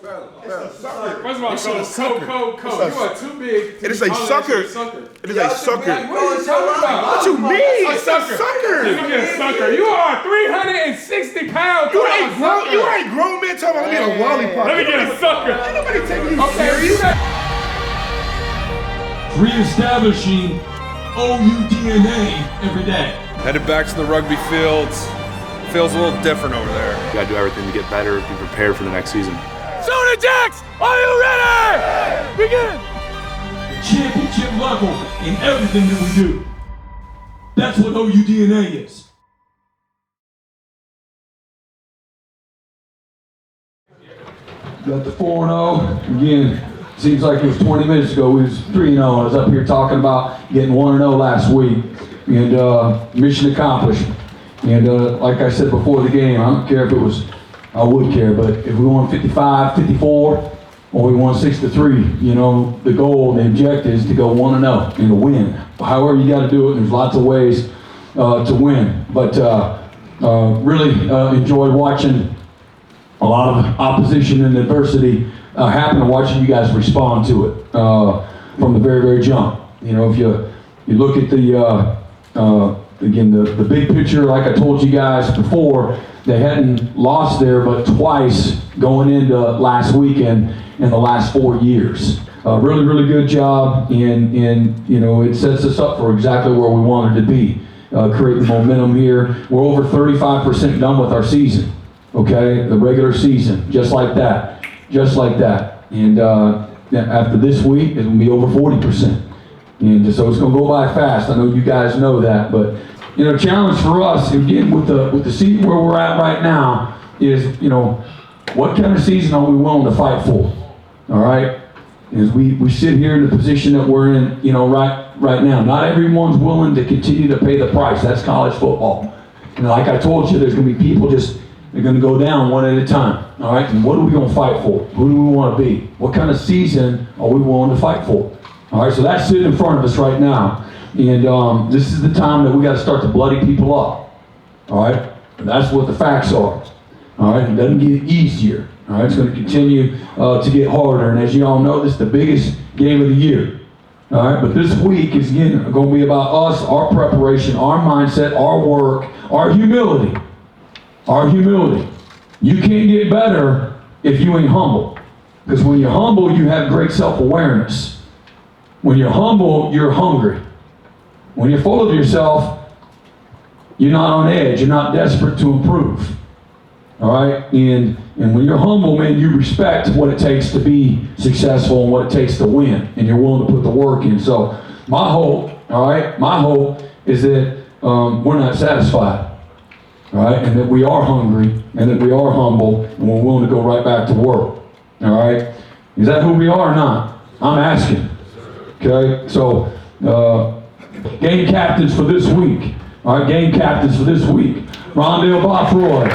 First of all, Coach, you are too big. It is a sucker. It is a sucker. What are you talking about? What you mean? It's a sucker. You get a sucker. You are 360 pounds. You ain't grown man talking about me a lollipop. Let me get a sucker. Ain't nobody taking you serious. Reestablishing OUDNA every day. Headed back to the rugby fields. Feels a little different over there. You gotta do everything to get better, be prepared for the next season. Soda Jacks, are you ready? Begin! The championship level in everything that we do. That's what OUDNA is. Got the 4-0. Again, seems like it was 20 minutes ago. We was 3-0. I was up here talking about getting 1-0 last week. And mission accomplished. And like I said before the game, I don't care if it was, I would care, but if we won 55, 54, or we won 6-3, you know, the goal, the objective is to go 1-0 and to win. However you got to do it, and there's lots of ways to win. But really enjoyed watching a lot of opposition and adversity happen and watching you guys respond to it from the very, very jump. You know, if you look at again, the big picture, like I told you guys before, they hadn't lost there but twice going into last weekend in the last 4 years. Really, really good job, and you know, it sets us up for exactly where we wanted to be. Creating momentum here. We're over 35% done with our season, okay? The regular season, just like that. And after this week, it's gonna be over 40%. And so it's going to go by fast. I know you guys know that, but you know, challenge for us again with the season where we're at right now is, you know, what kind of season are we willing to fight for? All right, as we sit here in the position that we're in, you know, right now. Not everyone's willing to continue to pay the price. That's college football. And like I told you, there's going to be people they're going to go down one at a time. All right, and what are we going to fight for? Who do we want to be? What kind of season are we willing to fight for? All right, so that's sitting in front of us right now. And this is the time that we got to start to bloody people up. All right, and that's what the facts are. All right, it doesn't get easier. All right, it's going to continue to get harder. And as you all know, this is the biggest game of the year. All right, but this week is again going to be about us, our preparation, our mindset, our work, our humility. Our humility. You can't get better if you ain't humble. Because when you're humble, you have great self-awareness. When you're humble, you're hungry. When you're full of yourself, you're not on edge. You're not desperate to improve. All right? And when you're humble, man, you respect what it takes to be successful and what it takes to win. And you're willing to put the work in. So my hope, all right, my hope is that we're not satisfied. All right? And that we are hungry and that we are humble and we're willing to go right back to work. All right? Is that who we are or not? I'm asking. Okay, so game captains for this week. All right, game captains for this week. Rondale Bothroyd.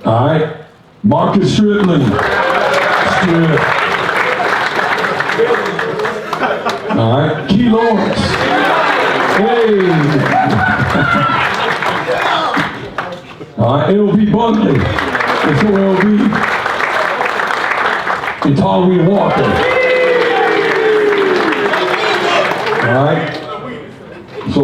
All right, Marcus Strickland. All right, Key Lawrence. Hey. All right, LB Buntley. It's LB. And Tyree Walker. All right. So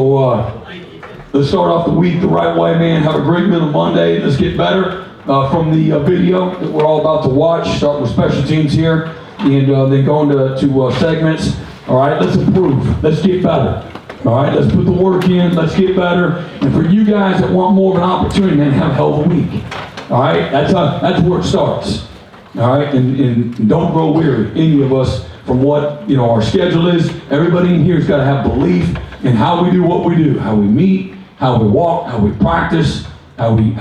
let's start off the week the right way, man. Have a great middle Monday. Let's get better from the video that we're all about to watch. Start with special teams here, and then go into segments. All right, let's improve. Let's get better. All right, let's put the work in. Let's get better. And for you guys that want more of an opportunity, man, have a hell of a week. All right, that's where it starts. All right, and don't grow weary, any of us, from what our schedule is. Everybody in here's got to have belief in how we do what we do, how we meet, how we walk, how we practice, how we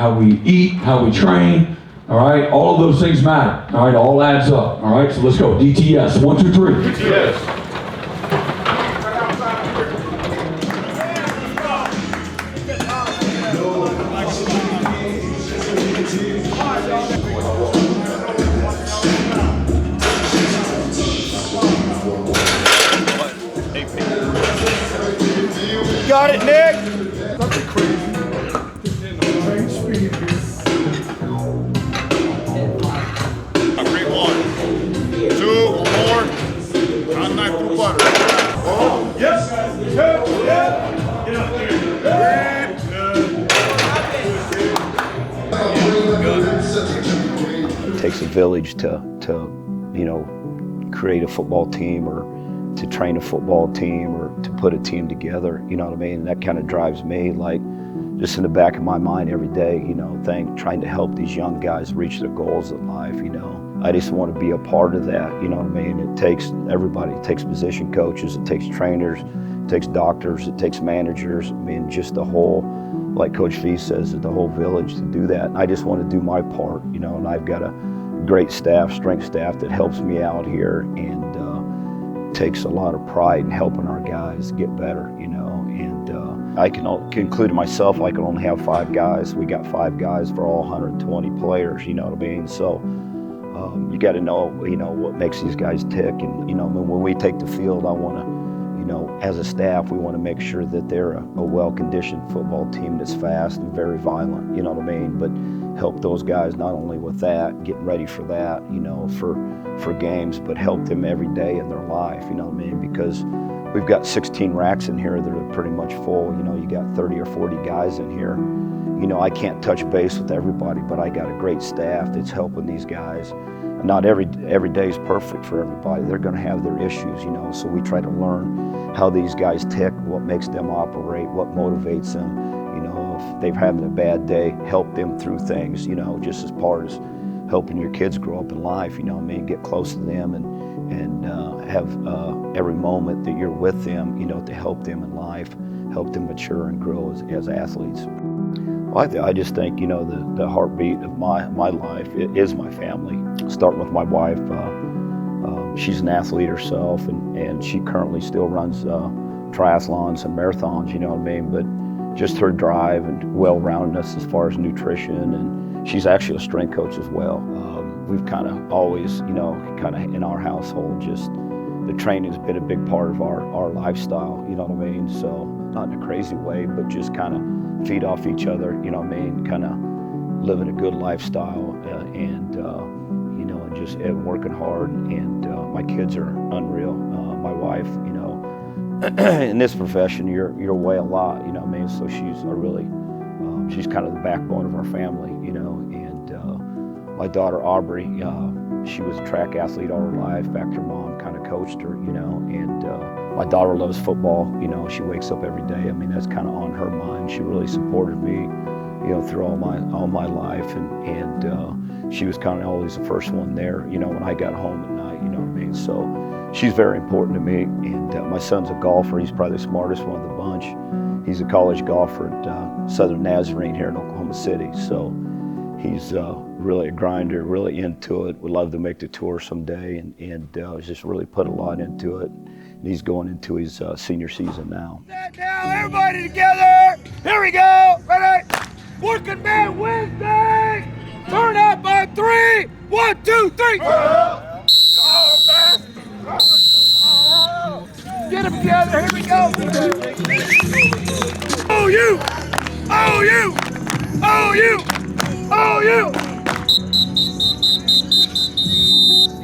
eat, how we train. All right, all of those things matter. All right, all adds up. All right, so let's go. DTS. 1, 2, 3. DTS. got it, Nick. Nothing crazy. Train speed. Great one. 2 more. Hot knife through butter. Oh, yes. Yeah. Get up there. It takes a village to create a football team or to train a football team or to put a team together, you know what I mean? And that kind of drives me, like, just in the back of my mind every day, trying to help these young guys reach their goals in life, I just want to be a part of that, you know what I mean? It takes everybody. It takes position coaches, it takes trainers, it takes doctors, it takes managers. I mean, just the whole, like Coach Fee says, the whole village to do that. And I just want to do my part, and I've got a great staff, strength staff that helps me out here and takes a lot of pride in helping our guys get better, and I can conclude myself, I can only have 5 guys. We got 5 guys for all 120 players, you know what I mean? So you got to know, what makes these guys tick. And, when we take the field, I want to, as a staff, we want to make sure that they're a well-conditioned football team that's fast and very violent, you know what I mean? But help those guys not only with that, getting ready for that, for games, but help them every day in their life, you know what I mean? Because we've got 16 racks in here that are pretty much full. You got 30 or 40 guys in here. I can't touch base with everybody, but I got a great staff that's helping these guys. Not every day is perfect for everybody. They're going to have their issues, so we try to learn how these guys tick, what makes them operate, what motivates them. If they're having a bad day, help them through things, just as part as helping your kids grow up in life, get close to them and have every moment that you're with them, to help them in life, help them mature and grow as athletes. Well, I just think, the heartbeat of my life is my family. Starting with my wife, she's an athlete herself, and she currently still runs triathlons and marathons, you know what I mean? But just her drive and well-roundedness as far as nutrition, and she's actually a strength coach as well. We've kind of always, in our household, just the training's been a big part of our lifestyle, you know what I mean? So not in a crazy way, but just kind of feed off each other, you know what I mean? Kind of living a good lifestyle and just working hard. And my kids are unreal. My wife, in this profession, you're away a lot, you know what I mean? So she's she's kind of the backbone of our family, and my daughter Aubrey, she was a track athlete all her life. In fact, her mom kind of coached her, and my daughter loves football, she wakes up every day. I mean, that's kind of on her mind. She really supported me, through all my life, and she was kind of always the first one there, when I got home at night, you know what I mean? So she's very important to me, and my son's a golfer. He's probably the smartest one of the bunch. He's a college golfer at Southern Nazarene here in Oklahoma City, so he's really a grinder, really into it. Would love to make the tour someday, and just really put a lot into it. And he's going into his senior season now. Now everybody together. Here we go. Ready? Working Man Wednesday. Turn up on 3. 1, 2, 3. Get them together. Here we go. Oh you. Oh you. Oh you. Oh you.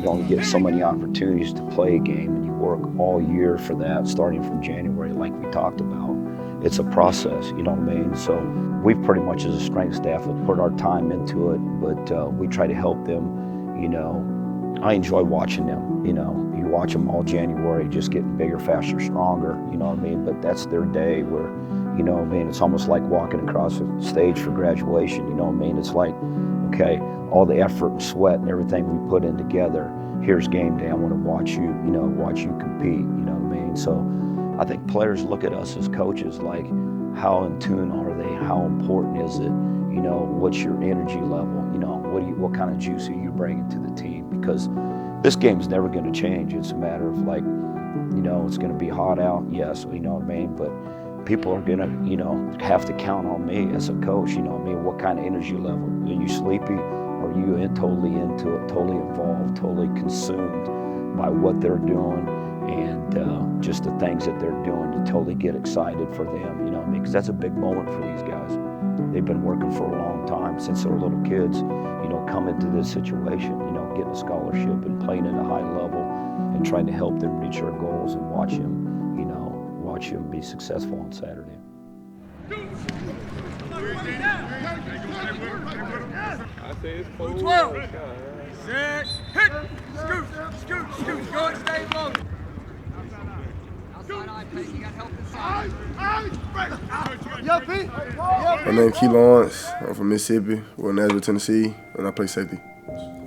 You only get so many opportunities to play a game, and you work all year for that, starting from January, like we talked about. It's a process, you know what I mean? So we pretty much, as a strength staff, have put our time into it, but we try to help them, I enjoy watching them, You watch them all January, just getting bigger, faster, stronger, you know what I mean? But that's their day where, you know what I mean? It's almost like walking across a stage for graduation, you know what I mean? It's like, okay, all the effort and sweat and everything we put in together, here's game day. I want to watch you, watch you compete, you know what I mean? So I think players look at us as coaches like, how in tune are they? How important is it? What's your energy level? What kind of juice are you bringing to the team? Because this game's never going to change. It's a matter of like, it's going to be hot out, yes, you know what I mean? But people are going to, have to count on me as a coach, you know what I mean? What kind of energy level? Are you sleepy? Or are you totally into it, totally involved, totally consumed by what they're doing and just the things that they're doing to totally get excited for them, you know what I mean? Because that's a big moment for these guys. They've been working for a long time since they were little kids, you know, coming to this situation, you know, getting a scholarship and playing at a high level and trying to help them reach their goals and watch them, you know, watch them be successful on Saturday. I say it's cold. 12. 6. Hit. Scoot. Scoot. Scoot. Go and stay low. My name is Key Lawrence. I'm from Mississippi, well, Nashville, Tennessee, and I play safety.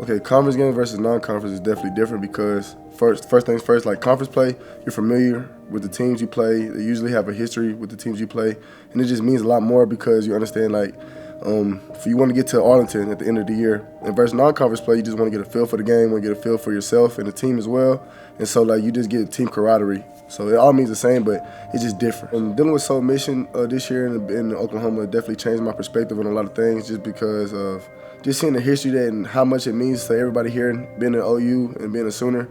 Okay, conference game versus non-conference is definitely different because first things first, like conference play, you're familiar with the teams you play. They usually have a history with the teams you play, and it just means a lot more because you understand, like, if you want to get to Arlington at the end of the year, and versus non-conference play, you just want to get a feel for the game, want to get a feel for yourself and the team as well, and so like you just get team camaraderie. So it all means the same, but it's just different. And dealing with Soul Mission this year in Oklahoma definitely changed my perspective on a lot of things, just because of just seeing the history that and how much it means to everybody here, being an OU and being a Sooner.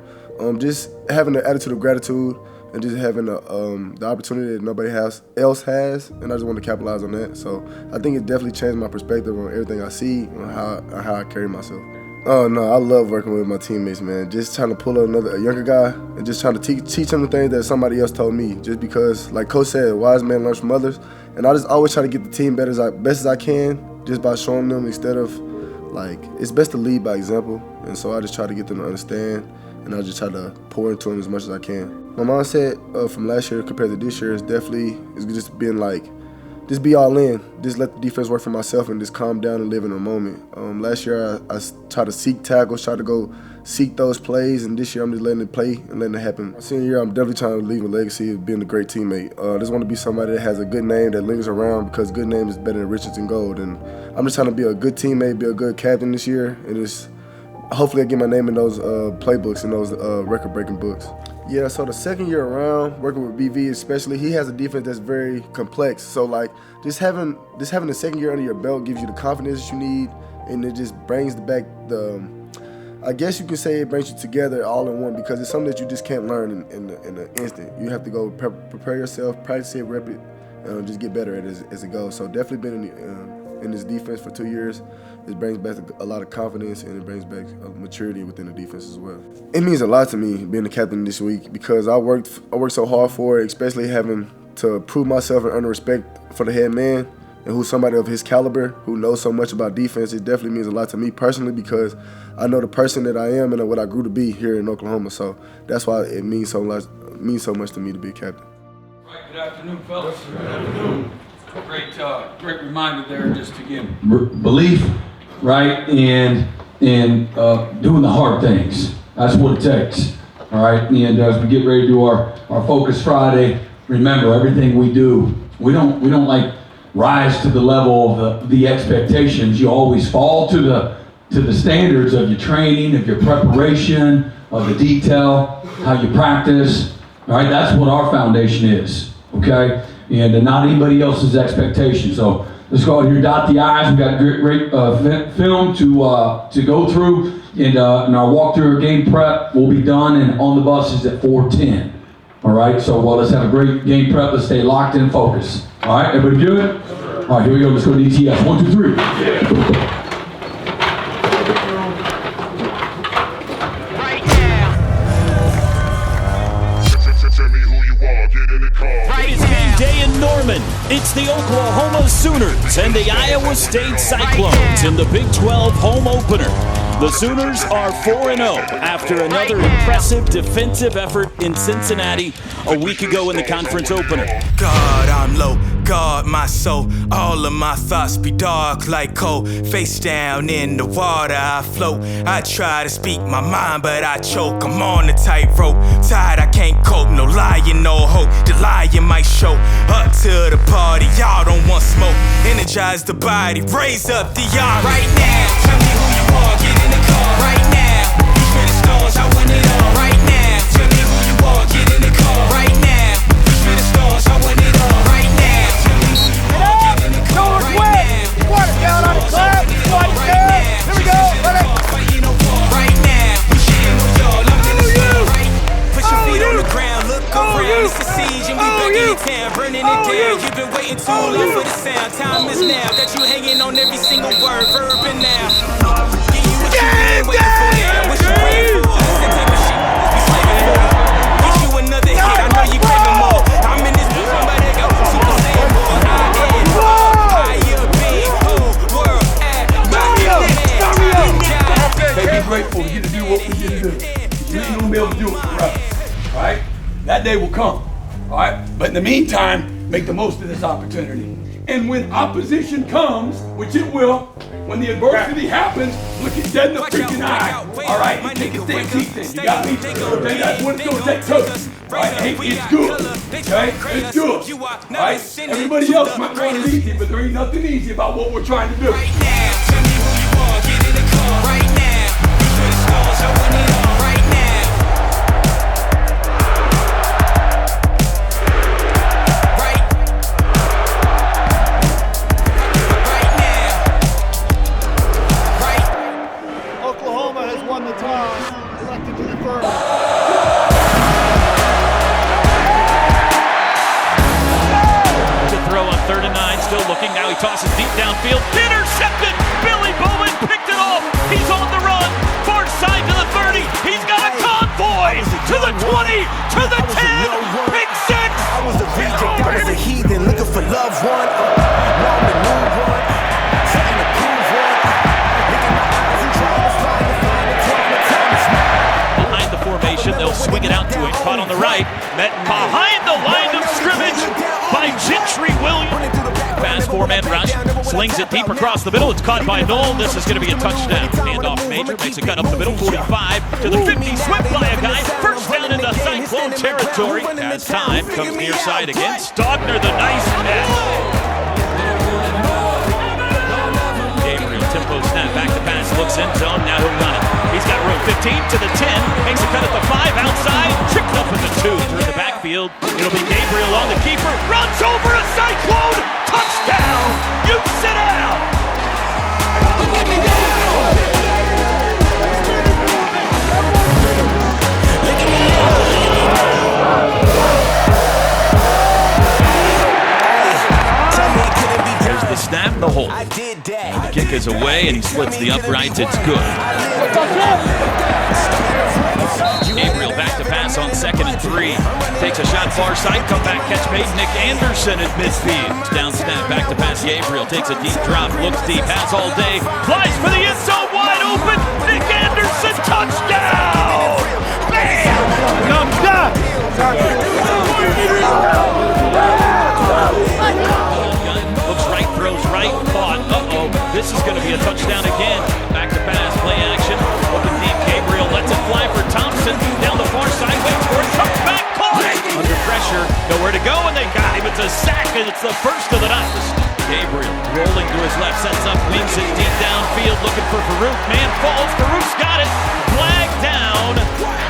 Just having the attitude of gratitude and just having the opportunity that nobody else has, and I just want to capitalize on that. So I think it definitely changed my perspective on everything I see and how I carry myself. Oh no, I love working with my teammates, man. Just trying to pull up a younger guy and just trying to teach him the things that somebody else told me. Just because, like Coach said, wise man learns from others, and I just always try to get the team best as I can, just by showing them instead of like it's best to lead by example. And so I just try to get them to understand, and I just try to pour into them as much as I can. My mindset from last year compared to this year is definitely just being like, just be all in. Just let the defense work for myself and just calm down and live in the moment. Last year I tried to seek tackles, try to go seek those plays, and this year I'm just letting it play and letting it happen. My senior year I'm definitely trying to leave a legacy of being a great teammate. I just want to be somebody that has a good name that lingers around, because good name is better than riches and gold. And I'm just trying to be a good teammate, be a good captain this year, and just hopefully I get my name in those playbooks and those record-breaking books. Yeah, so the second year around, working with BV especially, he has a defense that's very complex. So like just having the second year under your belt gives you the confidence you need, and it just brings I guess you can say it brings you together all in one, because it's something that you just can't learn in an instant. You have to go prepare yourself, practice it, rep it, and just get better at it as it goes. So definitely been in this defense for 2 years. It brings back a lot of confidence, and it brings back maturity within the defense as well. It means a lot to me being the captain this week, because I worked so hard for it, especially having to prove myself and earn the respect for the head man, and who's somebody of his caliber who knows so much about defense. It definitely means a lot to me personally, because I know the person that I am and what I grew to be here in Oklahoma. So that's why it means so much to me to be a captain. Right, good afternoon, fellas. Good afternoon. Great reminder there, just again, belief, right, and doing the hard things. That's what it takes. All right, and as we get ready to do our Focus Friday, remember everything we do. We don't like rise to the level of the expectations. You always fall to the standards of your training, of your preparation, of the detail, how you practice. All right, that's what our foundation is. Okay. And not anybody else's expectations. So let's go out here, dot the I's. We got great film to go through, and our walkthrough game prep will be done and on the buses at 4:10. All right. So let's have a great game prep. Let's stay locked in focus. All right. Everybody good? All right. Here we go. Let's go to ETS. 1, 2, 3. Yeah. It's the Oklahoma Sooners and the Iowa State Cyclones in the Big 12 home opener. The Sooners are 4-0 after another impressive defensive effort in Cincinnati a week ago in the conference opener. God, I'm low. God, my soul. All of my thoughts be dark like coal. Face down in the water, I float. I try to speak my mind, but I choke. I'm on a tightrope. Tired, I can't cope. No lying, no hope. The lying might show. Up to the party, y'all don't want smoke. Energize the body, raise up the army. Right now, tell me who you are, get in the car. Right now, reach for the stars, I want it all. Right now, tell me who you are, get in the car. Right now, reach for the stars, I want it all. Right now, tell me who you are, get in the car. Right now, water down on the club, twice there. Here we go, ready? Right now, we shitting on y'all, I'm in the sky. Put your feet on the ground. soon, love for the sound. Time is now. Got you hanging on every single word, verb and now. Give you what you been waiting for, yeah. What you praying for? That type of shit, be slaving for. Get you another hit, I know you craving more. I'm in this bitch, somebody got Super Saiyan boy. Higher, big, whole world at my Hey, be grateful to get to do what we get to do. You ain't gonna be able to do it forever, all right? That day will come, all right? But in the meantime, make the most of this opportunity. And when opposition comes, which it will, when the adversity happens, look it dead in the freaking eye, all right? And take a damn teeth in. You got me? Okay, that's what it's gonna take too. All right, hey, it's good, okay? It's good, all right? Everybody else might want it easy, but there ain't nothing easy about what we're trying to do. Right now, tell me who you are, get in the car right now. You for the stars, I want it all right now. Oklahoma has won the toss, elected to defer. To throw on 3rd and 9, still looking. Now he tosses deep downfield. Intercepted! Billy Bowman picked it off. He's on the run. Far side to the 30. He's got a convoy to the 20, to the 10. Pick six! I was a reject, I was a heathen looking for loved one. Now I'm the new one, trying to prove one. Look in my eyes and trying to find the smile. Behind the formation, they'll swing it out to him. Caught on the right. Met behind the line of scrimmage by Gentry Williams. Fast four-man rush. Slings it deep across the middle. It's caught by Knoll. This is going to be a touchdown. Handoff Major. Makes a cut up the middle. 45 to the 50. Swept by a guy. First down into Cyclone territory. As time comes near side again. Stogner, the nice catch. Gabriel, tempo snap, back to pass, looks in zone, now he'll run it. He's got room 15 to the 10, makes a cut at the 5, outside, tripped up at the 2, through the backfield. It'll be Gabriel on the keeper, runs over a Cyclone, touchdown, you sit down. There's the snap, the hold. The kick is away and he splits the uprights, it's good. Gabriel back to pass on 2nd and 3. Takes a shot far side, come back, catch made. Nick Anderson at midfield. Down snap, back to pass. Gabriel takes a deep drop, looks deep, has all day. Flies for the end zone, wide open. Nick Anderson, touchdown! Bam! Come down! Looks right, throws right, caught. Uh-oh, this is going to be a touchdown again. Back to pass, play action. Open deep, Gabriel lets it fly for Thompson. Down the far side, waits for it, comes back, caught it! Under pressure, nowhere to go, and they got him. It's a sack, and it's the first of the night. Gabriel rolling to his left, sets up, wings it deep downfield, looking for Farouk. Man falls, Farouk's got it. Flag down.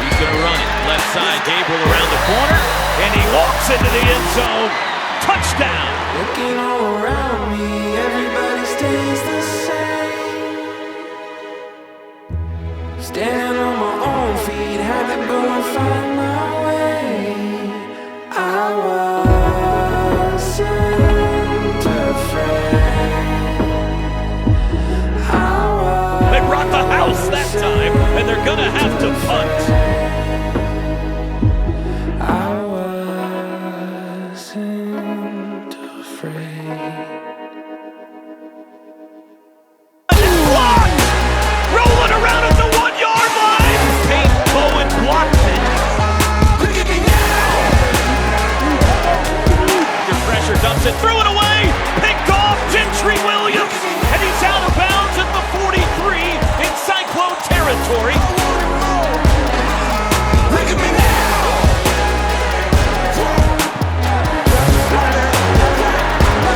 He's going to run it. Left side, Gabriel around the corner, and he walks into the end zone. Touchdown! Looking all around me, everybody stays the same. Standing on my own feet, had to go and find my way. I wasn't afraid. They brought the house that time, and they're gonna have to punt. Dumps it, threw it away, picked off Gentry Williams, and he's out of bounds at the 43 in Cyclone territory. Look at me now!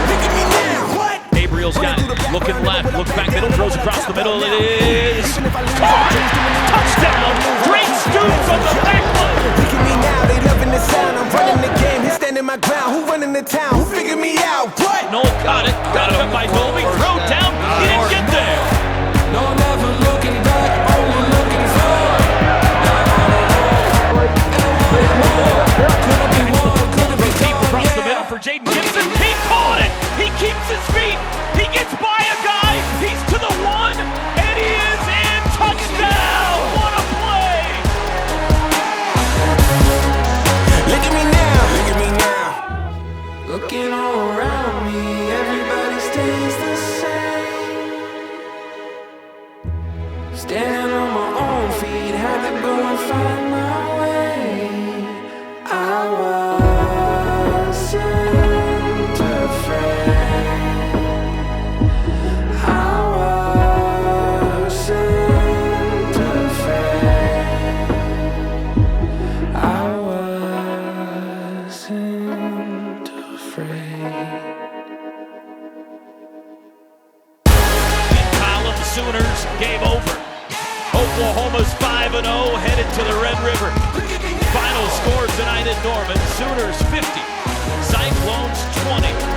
Look at me now! What? Gabriel's got it, looking left, looks back middle, throws across the middle, it is caught! Touchdown! Great students on the back line! Look at me now, they loving the sound, I'm running the game, he's standing my ground, who running the town, who figured me out, what? Knoll got it up by Dolby, throw down, he didn't get there. No, never looking back, only looking forward. Could have been deep across the middle for Jaden Gibson, he caught it! Standing on my own feet, had to go and find my way. I wasn't afraid. I wasn't afraid. I wasn't afraid. Sooners, game over. Oklahoma's 5-0, headed to the Red River. Final score tonight in Norman, Sooners 50, Cyclones 20.